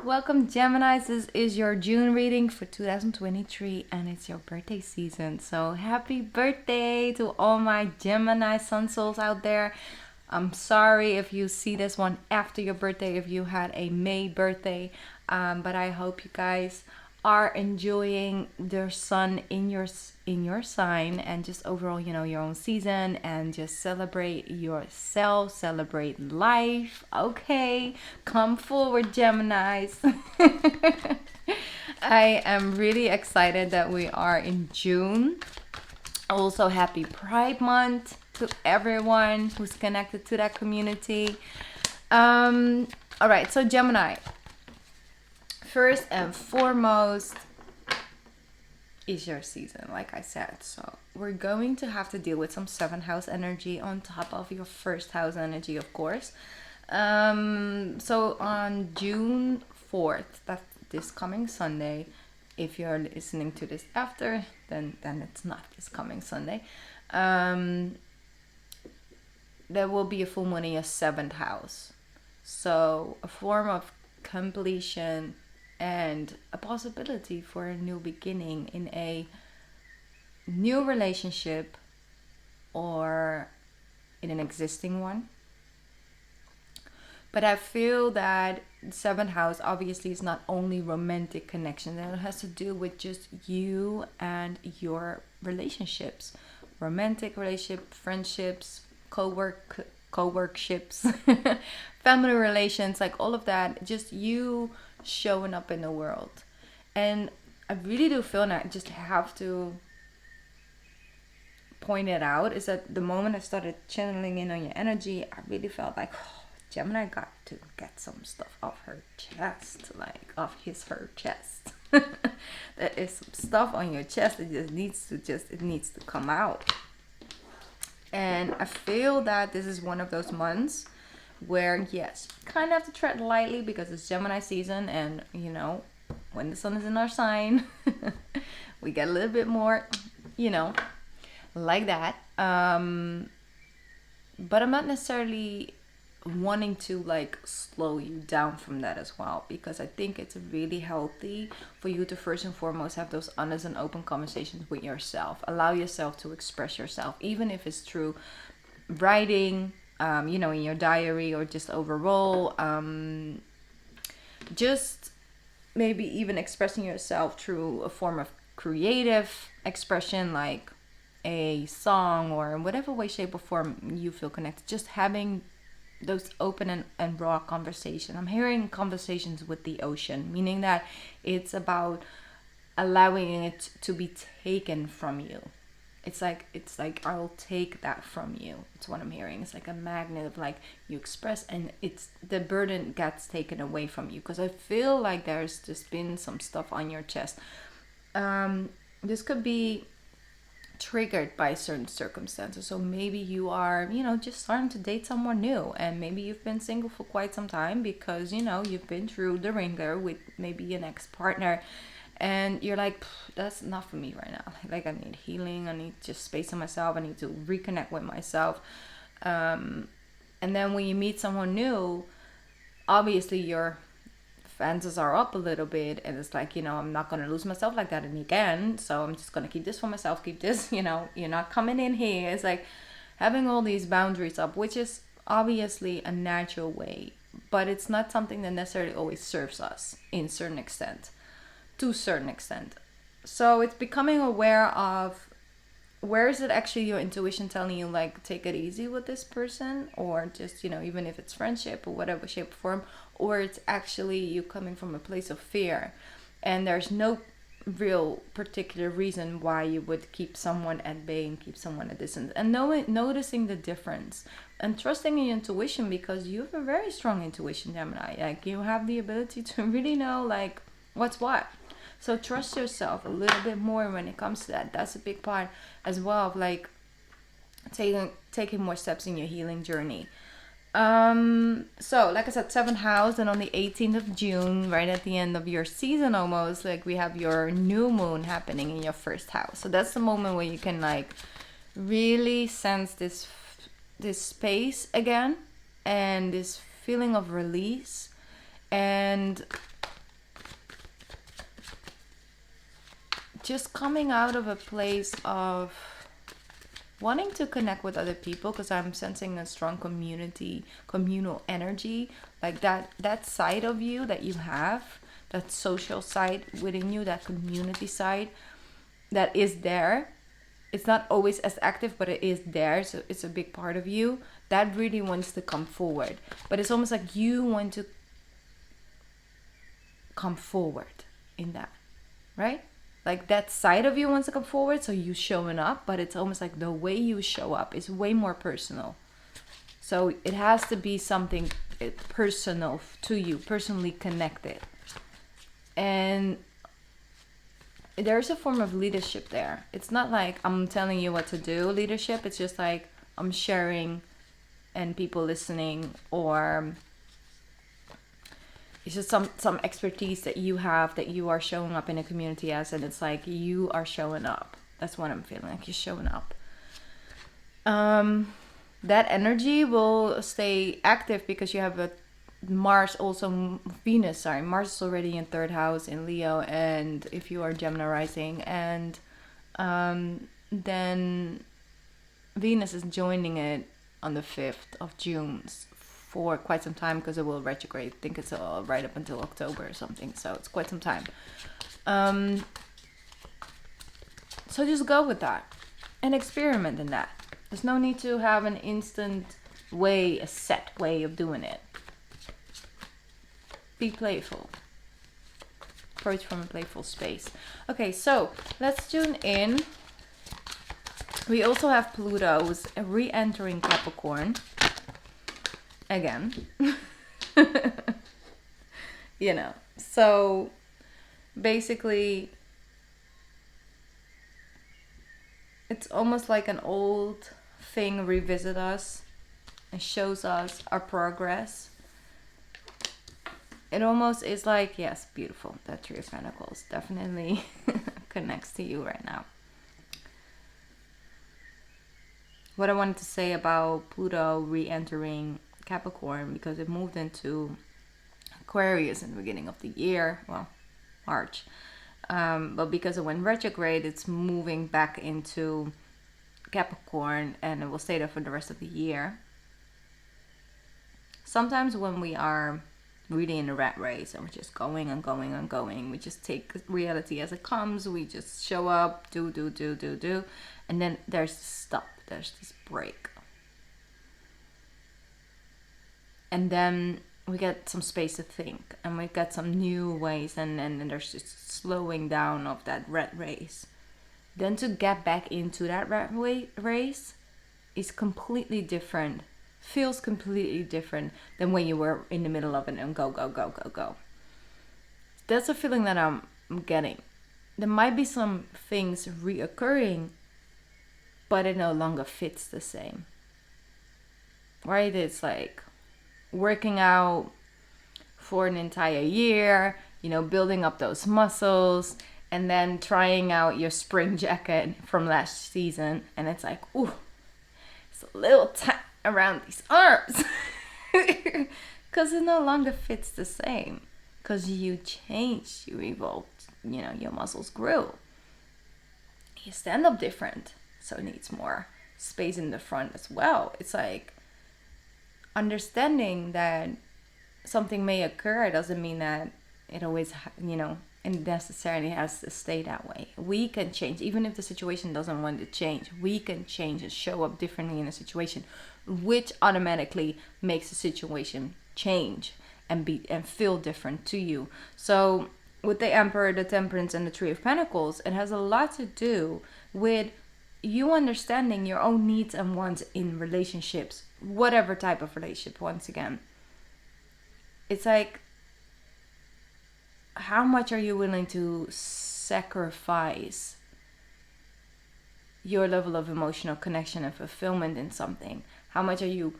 Welcome Geminis. This is your June reading for 2023 and it's your birthday season. So happy birthday to all my Gemini sun souls out there. I'm sorry if you see this one after your birthday, if you had a May birthday, but I hope you guys are enjoying their sun in your sign, and just overall, your own season, and just celebrate yourself, celebrate life. Okay, come forward, Geminis. I am really excited that we are in June. Also, happy Pride Month to everyone who's connected to that community. All right, so Gemini, first and foremost, is your season, like I said. So we're going to have to deal with some 7th house energy on top of your 1st house energy, of course. So on June 4th, that's this coming Sunday. If you're listening to this after, then it's not this coming Sunday. There will be a full moon in your 7th house. So a form of completion and a possibility for a new beginning in a new relationship or in an existing one. But I feel that 7th house obviously is not only romantic connection, and it has to do with just you and your relationships, romantic relationship, friendships, co-workships, family relations, like all of that, just you showing up in the world. And I really do feel that I just have to point it out, is that the moment I started channeling in on your energy, I really felt like, oh, Gemini got to get some stuff off her chest, like off her chest. There is some stuff on your chest that it needs to come out. And I feel that this is one of those months where, yes, you kind of have to tread lightly because it's Gemini season, and when the sun is in our sign, we get a little bit more, like that. But I'm not necessarily wanting to slow you down from that as well, because I think it's really healthy for you to first and foremost have those honest and open conversations with yourself. Allow yourself to express yourself, even if it's through writing, in your diary, or just overall, just maybe even expressing yourself through a form of creative expression, like a song, or in whatever way, shape, or form you feel connected. Just having those open and raw conversation. I'm hearing conversations with the ocean, meaning that it's about allowing it to be taken from you. It's like I'll take that from you. It's what I'm hearing. It's like a magnet of you express, and it's the burden gets taken away from you, because I feel like there's just been some stuff on your chest. This could be triggered by certain circumstances. So maybe you are, just starting to date someone new, and maybe you've been single for quite some time because, you've been through the ringer with maybe an ex-partner, and you're like, that's not for me right now. I need healing. I need just space on myself. I need to reconnect with myself. And then when you meet someone new, obviously your fences are up a little bit, and it's I'm not going to lose myself like that again, so I'm just going to keep this for myself, keep this, you're not coming in here. It's like having all these boundaries up, which is obviously a natural way, but it's not something that necessarily always serves us to a certain extent. So it's becoming aware of, where is it actually your intuition telling you take it easy with this person, or just even if it's friendship or whatever shape or form, or it's actually you coming from a place of fear, and there's no real particular reason why you would keep someone at bay and keep someone at distance. And noticing the difference and trusting in your intuition, because you have a very strong intuition, Gemini. You have the ability to really know what's what. So trust yourself a little bit more when it comes to that. That's a big part as well of taking more steps in your healing journey. So like I said, 7th house, and on the 18th of June, right at the end of your season almost, we have your new moon happening in your 1st house. So that's the moment where you can really sense this space again, and this feeling of release, and just coming out of a place of wanting to connect with other people, because I'm sensing a strong communal energy, like that side of you that you have, that social side within you, that community side that is there. It's not always as active, but it is there, so it's a big part of you that really wants to come forward. But it's almost like you want to come forward in that, right? Like that side of you wants to come forward, so you showing up, but it's almost like the way you show up is way more personal. So it has to be something personal to you, personally connected. And there's a form of leadership there. It's not like I'm telling you what to do leadership. It's just like I'm sharing and people listening, or it's just some expertise that you have that you are showing up in a community as, and it's like you are showing up. That's what I'm feeling, like you're showing up. That energy will stay active because you have a Mars is already in 3rd house in Leo, and if you are Gemini rising, and then Venus is joining it on the 5th of June for quite some time, because it will retrograde. I think it's right up until October or something, so it's quite some time. So just go with that and experiment in that. There's no need to have an instant way, a set way of doing it. Be playful. Approach from a playful space. Okay, so let's tune in. We also have Pluto who's re-entering Capricorn again. You know, so basically it's almost like an old thing revisit us and shows us our progress. It almost is like, yes, beautiful. That 3 of Pentacles definitely connects to you right now. What I wanted to say about Pluto re-entering Capricorn, because it moved into Aquarius in the beginning of the year, well, March. But because it went retrograde, it's moving back into Capricorn, and it will stay there for the rest of the year. Sometimes when we are really in a rat race and we're just going and going and going, we just take reality as it comes, we just show up, do, and then there's this stop, there's this break, and then we get some space to think, and we get some new ways, and there's just slowing down of that rat race. Then to get back into that rat race is completely different, feels completely different than when you were in the middle of it and go. That's a feeling that I'm getting. There might be some things reoccurring, but it no longer fits the same, right? It's like working out for an entire year, you know, building up those muscles, and then trying out your spring jacket from last season, and it's like, ooh, it's a little tight around these arms because it no longer fits the same, because you changed, you evolved, you know, your muscles grew, you stand up different, so it needs more space in the front as well. It's like understanding that something may occur, it doesn't mean that it always, you know, it necessarily has to stay that way. We can change, even if the situation doesn't want to change. We can change and show up differently in a situation, which automatically makes the situation change and feel different to you. So with the Emperor, the Temperance, and the 3 of Pentacles, it has a lot to do with you understanding your own needs and wants in relationships, whatever type of relationship. Once again, it's like, how much are you willing to sacrifice your level of emotional connection and fulfillment in something? How much are you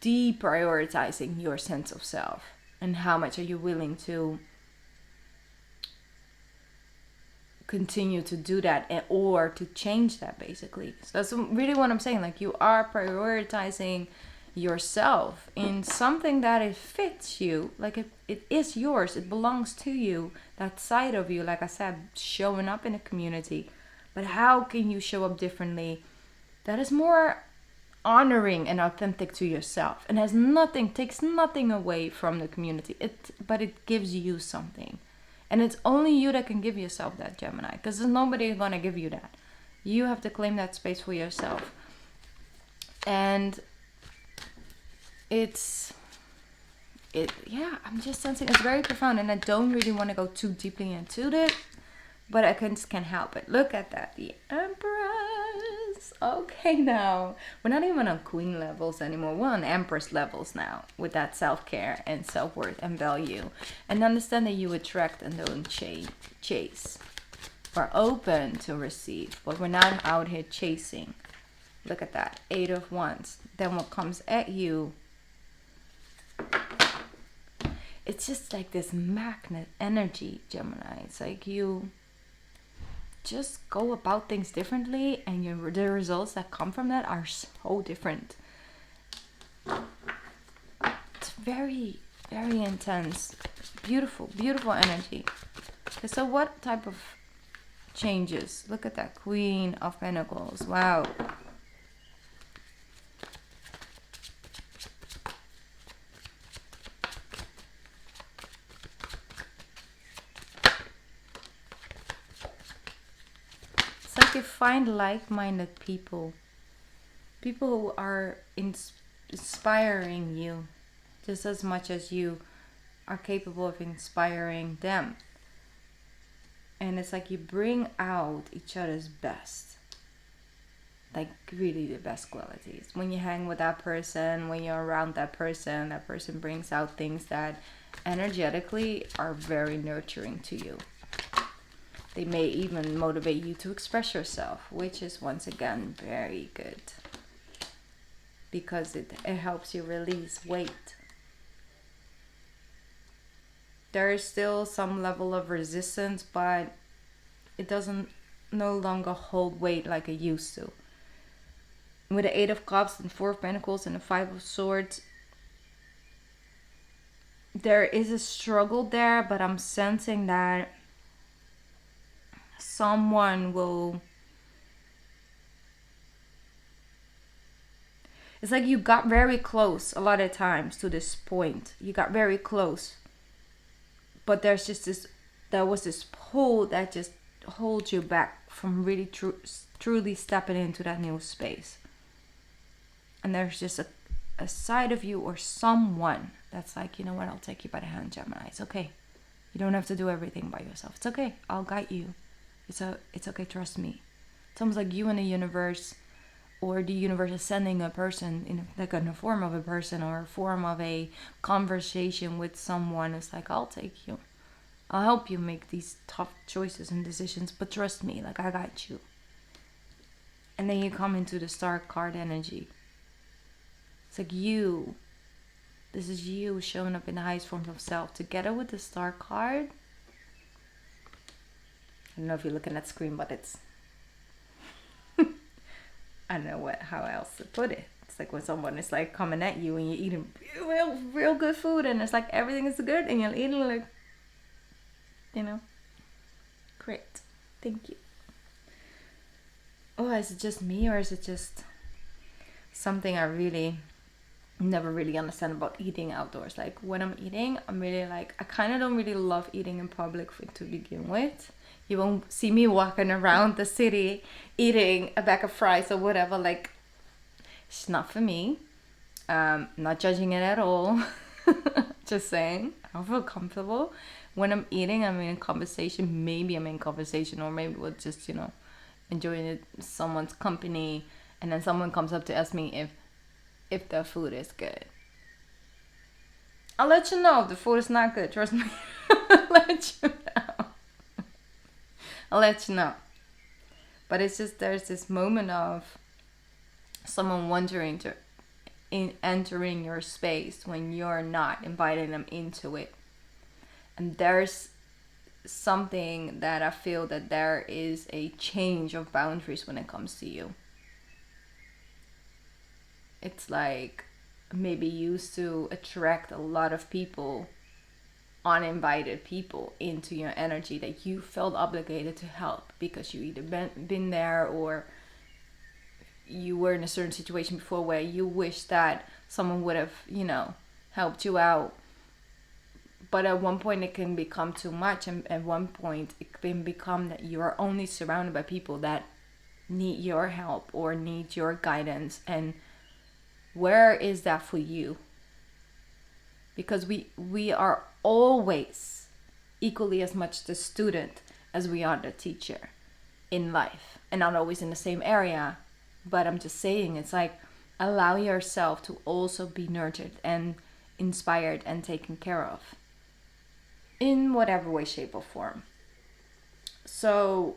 deprioritizing your sense of self? And how much are you willing to continue to do that, or to change that, basically? So that's really what I'm saying. Like, you are prioritizing yourself in something that it fits you, like it is yours, it belongs to you, that side of you, like I said, showing up in a community. But how can you show up differently that is more honoring and authentic to yourself, and takes nothing away from the community, but it gives you something. And it's only you that can give yourself that, Gemini, because there's nobody gonna give you that. You have to claim that space for yourself. And I'm just sensing it's very profound, and I don't really want to go too deeply into it, but I can't help it. Look at that, the Empress. Okay, now we're not even on queen levels anymore, we're on Empress levels now, with that self-care and self-worth and value, and understand that you attract and don't chase. We're open to receive, but we're not out here chasing. Look at that, 8 of Wands. Then what comes at you, it's just like this magnet energy, Gemini. It's like you just go about things differently, and the results that come from that are so different. It's very, very intense, beautiful energy. Okay, so what type of changes? Look at that, Queen of Pentacles. Wow. You find like-minded people who are inspiring you just as much as you are capable of inspiring them. And it's like you bring out each other's best, like really the best qualities. When you hang with that person, when you're around that person brings out things that energetically are very nurturing to you. They may even motivate you to express yourself, which is once again very good, because it helps you release weight. There is still some level of resistance, but it doesn't no longer hold weight like it used to. With the 8 of Cups and 4 of Pentacles and the 5 of Swords, there is a struggle there, but I'm sensing that someone will, it's like you got very close a lot of times to this point. You got very close, but there's just there was this pull that just holds you back from really truly stepping into that new space. And there's just a side of you or someone that's like, you know what, I'll take you by the hand, Gemini. It's okay. You don't have to do everything by yourself. It's okay. I'll guide you. It's okay, trust me. It's almost like you and the universe, or the universe is sending a person in the form of a person or a form of a conversation with someone. It's like, I'll take you. I'll help you make these tough choices and decisions, but trust me, like I got you. And then you come into the Star card energy. It's like you. This is you showing up in the highest form of self together with the Star card. I don't know if you're looking at the screen, but it's I don't know how else to put it. It's like when someone is like coming at you and you're eating real good food, and it's like everything is good and you're eating like, you know, great, thank you. Oh, is it just me, or is it just something I really never really understand about eating outdoors? Like when I'm eating, I'm really like, I kind of don't really love eating in public to begin with. You won't see me walking around the city eating a bag of fries or whatever. Like, it's not for me. Not judging it at all. Just saying, I don't feel comfortable. When I'm eating, I'm in conversation. Maybe I'm in conversation, or maybe we're just, you know, enjoying someone's company. And then someone comes up to ask me if the food is good. I'll let you know if the food is not good. Trust me. I'll let you know. I'll let you know. But it's just, there's this moment of someone wondering to entering your space when you're not inviting them into it. And there's something that I feel that there is a change of boundaries when it comes to you. It's like maybe used to attract a lot of people, uninvited people into your energy that you felt obligated to help because you either been there, or you were in a certain situation before where you wish that someone would have, helped you out. But at one point it can become too much, and at one point it can become that you are only surrounded by people that need your help or need your guidance. And where is that for you? Because we are always equally as much the student as we are the teacher in life, and not always in the same area. But I'm just saying, it's like, allow yourself to also be nurtured and inspired and taken care of in whatever way, shape, or form. So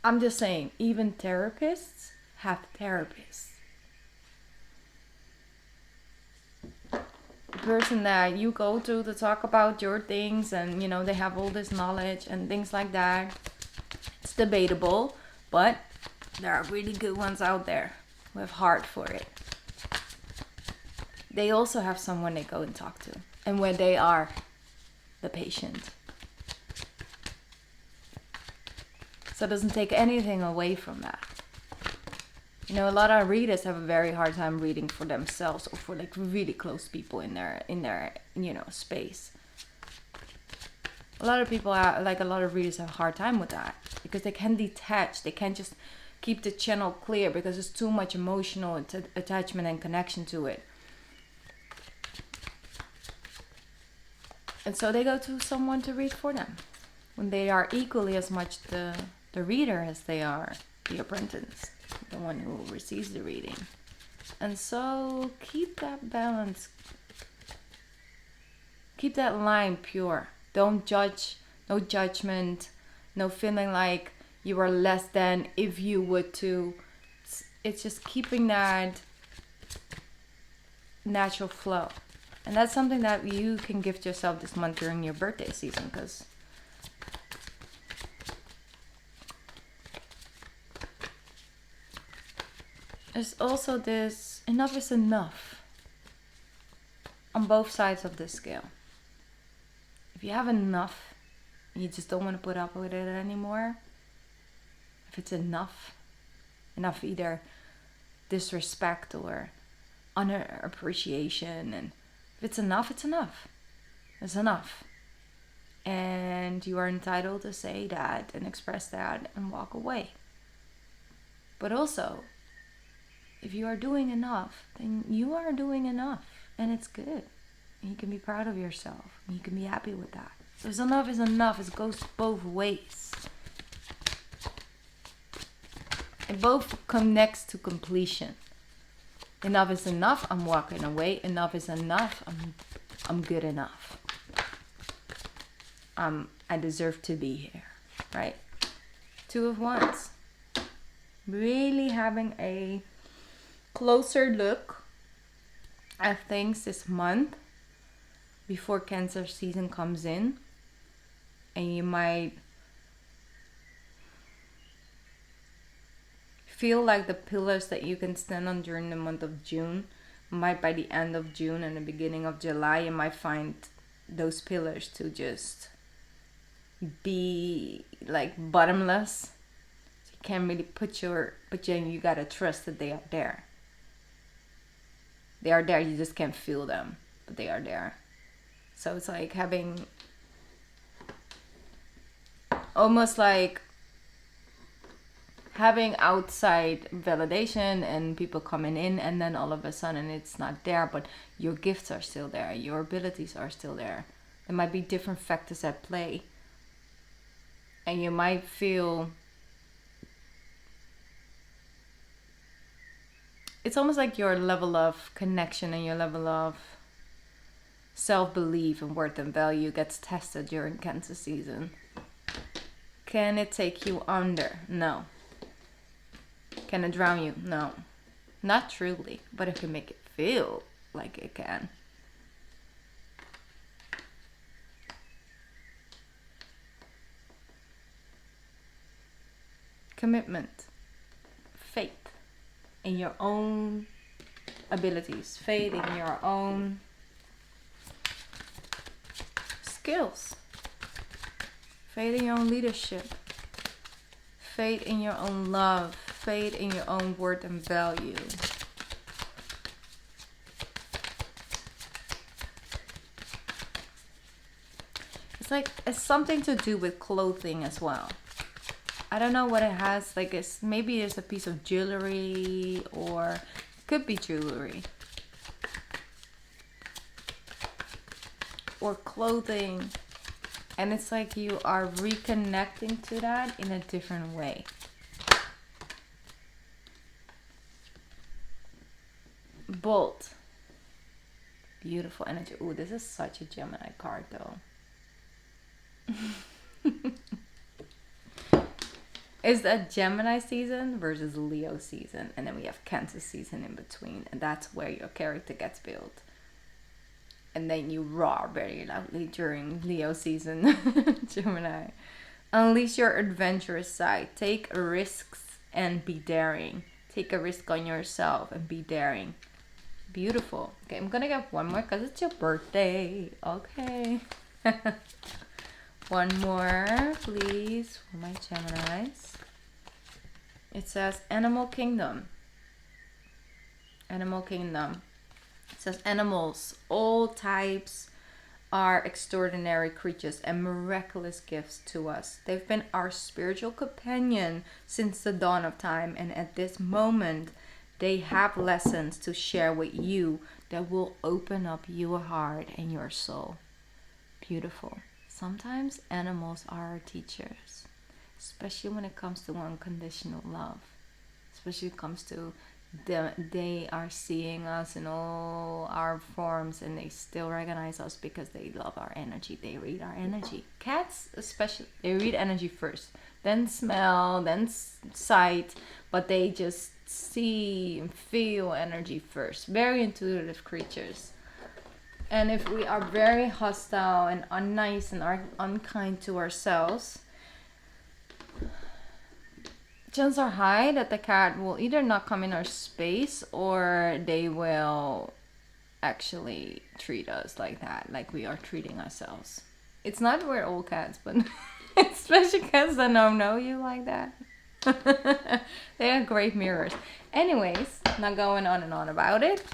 I'm just saying, even therapists have therapists. The person that you go to talk about your things, and they have all this knowledge and things like that, it's debatable, but there are really good ones out there who have heart for it. They also have someone they go and talk to, and where they are the patient. So it doesn't take anything away from that. A lot of readers have a very hard time reading for themselves, or for like really close people in their space. A lot of people are, like, a lot of readers have a hard time with that, because they can't detach. They can't just keep the channel clear because there's too much emotional attachment and connection to it. And so they go to someone to read for them, when they are equally as much the reader as they are the apprentice, the one who receives the reading. And so keep that balance, keep that line pure. Don't judge, no judgment, no feeling like you are less than if you would to. It's just keeping that natural flow. And that's something that you can gift yourself this month during your birthday season, because there's also this enough is enough on both sides of the scale. If you have enough, you just don't want to put up with it anymore. If it's enough either disrespect or unappreciation, and if it's enough, it's enough. It's enough. And you are entitled to say that and express that and walk away. But also, if you are doing enough, then you are doing enough, and it's good. And you can be proud of yourself, and you can be happy with that. So enough is enough. It goes both ways. It both connects to completion. Enough is enough. I'm walking away. Enough is enough. I'm good enough. I deserve to be here, right? Two of Wands. Really having a closer look at things this month before Cancer season comes in. And you might feel like the pillars that you can stand on during the month of June might, by the end of June and the beginning of July, you might find those pillars to just be like bottomless. So you can't really put you gotta trust that they are there. They are there, you just can't feel them, but they are there. So it's like having almost like having outside validation and people coming in, and then all of a sudden it's not there, but your gifts are still there, your abilities are still there. There might be different factors at play, and you might feel it's almost like your level of connection and your level of self-belief and worth and value gets tested during Cancer season. Can it take you under? No. Can it drown you? No. Not truly, but it can make it feel like it can. Commitment, faith in your own abilities, faith in your own skills, faith in your own leadership, faith in your own love, faith in your own worth and value. It's like it's something to do with clothing as well. I don't know what it has. Like it's maybe it's a piece of jewelry, or could be jewelry or clothing, and it's like you are reconnecting to that in a different way. Bolt, beautiful energy. Ooh, this is such a Gemini card though. It's a Gemini season versus Leo season, and then we have Cancer season in between, and that's where your character gets built. And then you roar very loudly during Leo season. Gemini, unleash your adventurous side, take risks and be daring. Take a risk on yourself and be daring. Beautiful. Okay, I'm gonna get one more because it's your birthday. Okay. One more, please, for my Geminis. It says Animal Kingdom. Animal Kingdom. It says animals, all types, are extraordinary creatures and miraculous gifts to us. They've been our spiritual companion since the dawn of time, and at this moment, they have lessons to share with you that will open up your heart and your soul. Beautiful. Sometimes animals are our teachers, especially when it comes to unconditional love. Especially when it comes to they are seeing us in all our forms, and they still recognize us because they love our energy. They read our energy. Cats especially, they read energy first, then smell, then sight, but they just see and feel energy first. Very intuitive creatures. And if we are very hostile and unnice and are unkind to ourselves, chances are high that the cat will either not come in our space, or they will actually treat us like that, like we are treating ourselves. It's not we're all cats, but especially cats that don't know you like that. They are great mirrors. Anyways, not going on and on about it.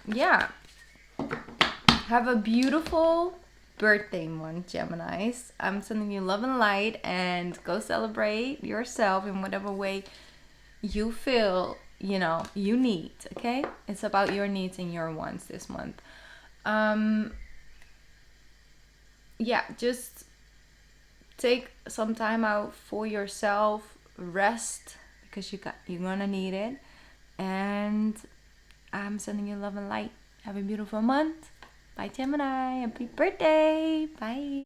Yeah, have a beautiful birthday month, Geminis. I'm sending you love and light, and go celebrate yourself in whatever way you feel you need. Okay, it's about your needs and your wants this month. Yeah, just take some time out for yourself, rest, because you're gonna need it. And I'm sending you love and light. Have a beautiful month. Bye, Gemini. Happy birthday. Bye.